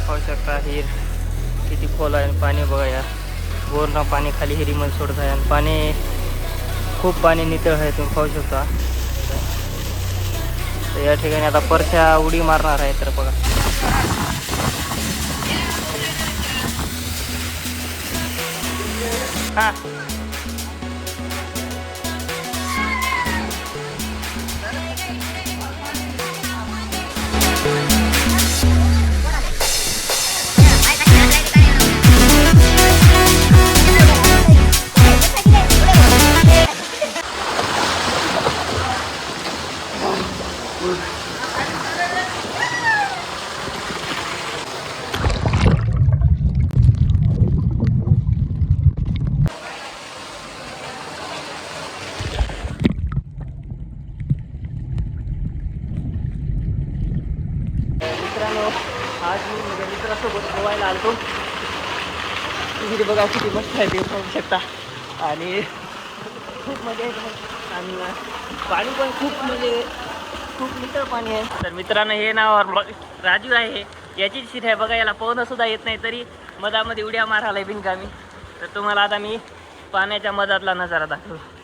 पाहू शकता हिर किती खोल आहे आणि पाणी बघा या बोरनं पाणी खाली हिरीमध्ये सोडत आहे आणि पाणी खूप पाणी नितळ आहे तुम्ही पाहू शकता. तर या ठिकाणी आता परशा उडी मारणार आहे तर बघा. हां मित्रांनो आज मी माझ्या मित्रासोबत गोव्याला आलो. तिथे बघा किती मस्त आहे ते पाहू शकता आणि खूप मजा येते आणि पाणी पण खूप म्हणजे खूप लिटर पाणी आहे. तर मित्रांनो हे नाव राजू आहे. याची सीट आहे बघा. याला पोहणं सुद्धा येत नाही तरी मधामध्ये उड्या मारायला बिनकामी. तर तुम्हाला आता मी पाण्याच्या मधातला नजारा दाखवतो.